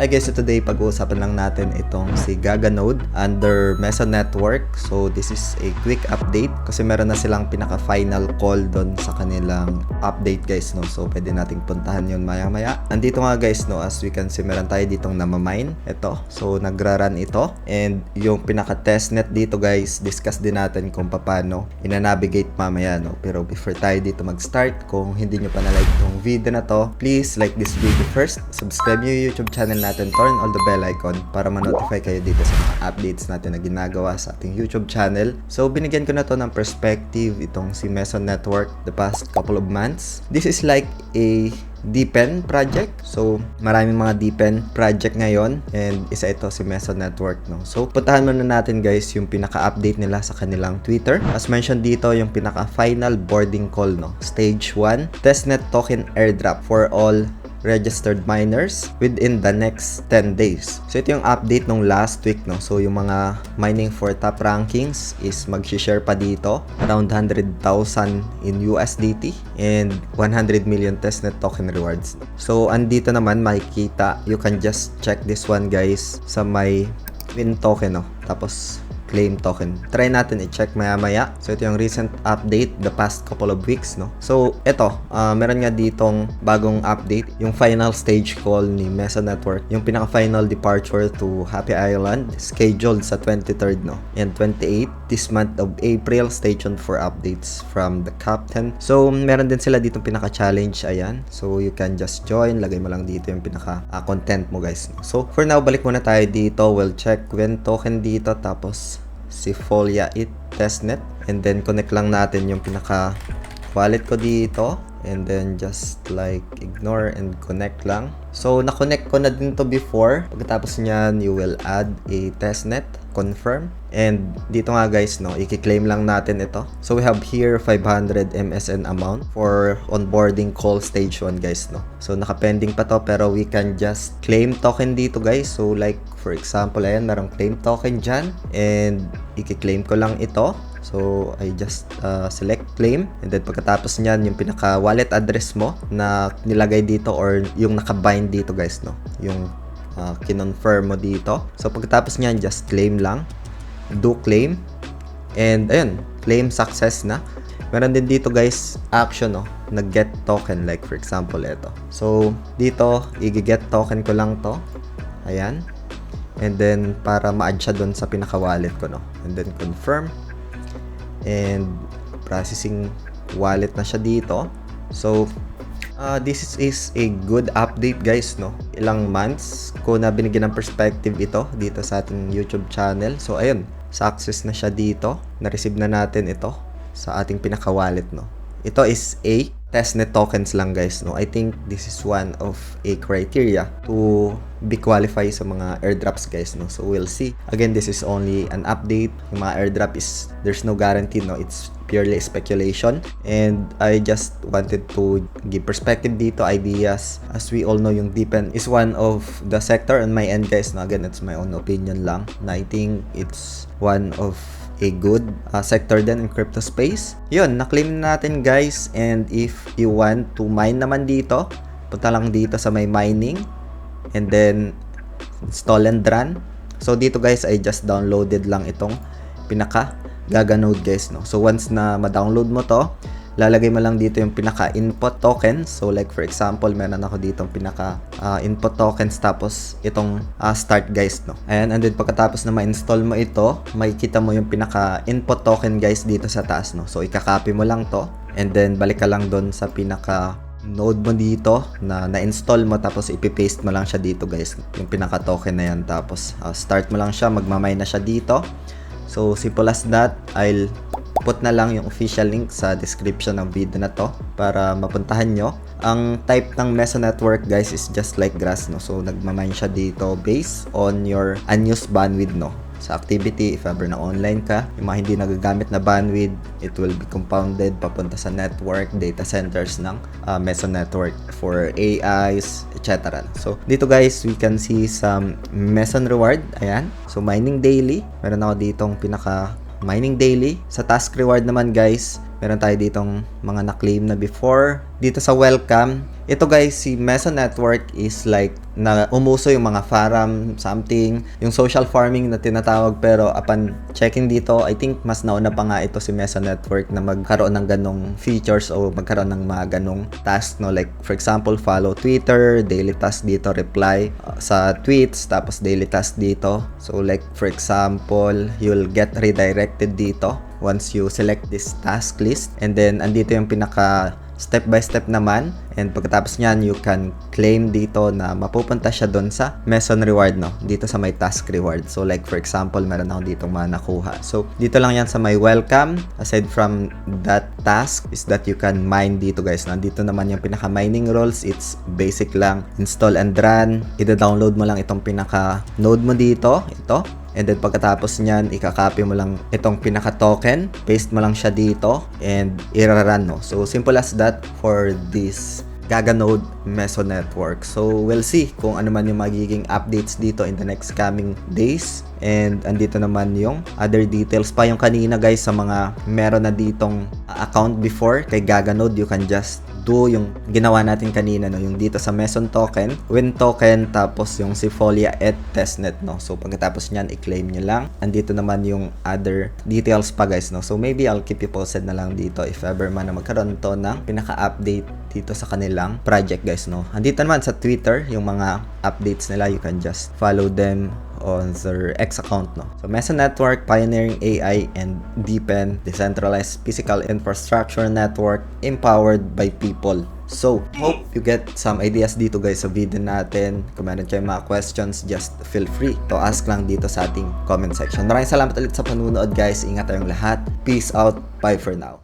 Hi guys, so today pag-uusapan lang natin itong si Gaga Node under Meson Network. So this is a quick update kasi meron na silang pinaka-final call doon sa kanilang update guys, no. So pwede nating puntahan yun maya-maya. Andito nga guys, no, as we can see meron tayo ditong namamine. Ito, so nagra-run ito. And yung pinaka-testnet dito guys, discuss din natin kung paano ina-navigate mamaya, no. Pero before tayo dito mag-start, kung hindi nyo pa na-like itong video na to, please like this video first. Subscribe nyo yung YouTube channel natin, turn all the bell icon para ma-notify kayo dito sa mga updates natin na ginagawa sa ating YouTube channel. So binigyan ko na to ng perspective itong si Meson Network the past couple of months. This is like a DePen project. So maraming mga DePen project ngayon and isa ito si Meson Network, no. So puntahan muna natin guys yung pinaka-update nila sa kanilang Twitter. As mentioned dito, yung pinaka-final boarding call, no. Stage 1, testnet token airdrop for all registered miners within the next 10 days. So ito yung update nung last week, no. So yung mga mining for top rankings is mag-share pa dito around 100,000 in USDT and 100 million testnet token rewards. So andito naman makikita, you can just check this one guys sa may win token, no. Tapos claim token. Try natin i-check maya-maya. So ito yung recent update the past couple of weeks, no. So ito, meron nga ditong bagong update, yung final stage call ni Meson Network, yung pinaka-final departure to Happy Island scheduled sa 23rd, no, and 28th this month of April. Stay tuned for updates from the captain. So meron din sila ditong pinaka-challenge, ayan. So you can just join, lagay mo lang dito yung pinaka-content mo guys, no? So for now, balik muna tayo dito. We'll check when token dito, tapos si Folia It testnet, and then connect lang natin yung pinaka wallet ko dito, and then just like ignore and connect lang. So na-connect ko na din to before. Pagkatapos niyan, you will add a testnet, confirm, and dito nga guys, no, i-claim lang natin ito. So we have here 500 MSN amount for onboarding call stage 1 guys, no. So naka-pending pa to, pero we can just claim token dito guys. So like for example, ayan, merong claim token dyan, and i-claim ko lang ito. So I just select claim, and then pagkatapos niyan, yung pinaka wallet address mo na nilagay dito or yung naka-bind dito guys, no, yung kinonfirm mo dito. So pagkatapos niyan, just claim lang, do claim, and ayun, claim success na. Meron din dito guys action, no, na get token, like for example ito. So dito i-get token ko lang to, ayan, and then para ma-add siya dun sa pinaka wallet ko, no, and then confirm, and processing wallet na siya dito. So this is a good update guys, no. Ilang months ko na binigyan ng perspective ito dito sa ating YouTube channel. So ayun, success na siya dito. Na-receive na natin ito sa ating pinaka-wallet, no. Ito is a testnet tokens lang guys, no. I think this is one of a criteria to be qualify sa mga airdrops guys, no. So we'll see. Again, this is only an update. Yung mga airdrop is, there's no guarantee, no. It's purely speculation, and I just wanted to give perspective dito, ideas. As we all know, yung DePen is one of the sector on my end guys, no. Again, it's my own opinion lang, na I think it's one of a good sector din in crypto space. Yun, na-claim natin guys, and if you want to mine naman dito, punta lang dito sa may mining, and then install and run. So dito guys, I just downloaded lang itong pinaka Gaga Node guys, no. So once na ma-download mo to, lalagay mo lang dito yung pinaka input tokens. So like for example, meron ako dito pinaka input tokens, tapos itong start guys, no. Ayan, and then pagkatapos na ma-install mo ito, makikita mo yung pinaka input token guys dito sa taas, no. So ika-copy mo lang to, and then balik ka lang doon sa pinaka node mo dito na na-install mo, tapos ipipaste mo lang siya dito guys, yung pinaka token na yan, tapos start mo lang siya, magmamine na siya dito. So simple as that. I'll put na lang yung official link sa description ng video na to para mapuntahan nyo. Ang type ng Meson Network guys is just like grass, no. So nagmamine siya dito based on your unused bandwidth, no, sa activity. If ever na online ka, yung mga hindi nagagamit na bandwidth, it will be compounded papunta sa network, data centers ng Meson Network for AIs, etc. So dito guys, we can see some Meson reward. Ayan, so mining daily, meron ako ditong pinaka mining daily. Sa task reward naman guys, meron tayo ditong mga na-claim na before. Dito sa welcome, ito guys, si Meso Network is like na umuso yung mga farm, something, yung social farming na tinatawag, pero upon checking dito, I think mas nauna pa nga ito si Meso Network na magkaroon ng ganong features o magkaroon ng mga ganong task, no? Like for example, follow Twitter, daily task dito, reply sa tweets, tapos daily task dito. So like for example, you'll get redirected dito once you select this task list, and then andito yung pinaka step by step naman, and pagkatapos nyan you can claim dito na mapupunta siya doon sa Meson reward, no, dito sa may task reward. So like for example, meron ako dito mga nakuha, so dito lang yan sa may welcome. Aside from that task is that you can mine dito guys. Nandito naman yung pinaka mining rules. It's basic lang, install and run. Ida-download mo lang itong pinaka node mo dito, ito. And then pagkatapos niyan, ikakopy mo lang itong pinaka-token, paste mo lang siya dito, and i-run, no? So, simple as that for this Gaganode Meso Network. So, we'll see kung ano man yung magiging updates dito in the next coming days. And andito naman yung other details pa. Yung kanina guys, sa mga meron na ditong account before kay Gaganode, you can just do yung ginawa natin kanina, no, yung dito sa Meson token, Win token, tapos yung Sefolia et testnet, no. So pagkatapos niyan, i-claim nyo lang. Andito naman yung other details pa guys, no. So maybe I'll keep you posted na lang dito if ever man na magkaroon to ng pinaka-update dito sa kanilang project guys, no. Andito naman sa Twitter yung mga updates nila. You can just follow them on their X account, no. So Meso Network, pioneering AI and deepen decentralized physical infrastructure network empowered by people. So, hope you get some ideas dito guys sa video natin. Kung meron kayong mga questions, just feel free to ask lang dito sa ating comment section. Maraming salamat ulit sa panunood guys. Ingat tayong lahat. Peace out. Bye for now.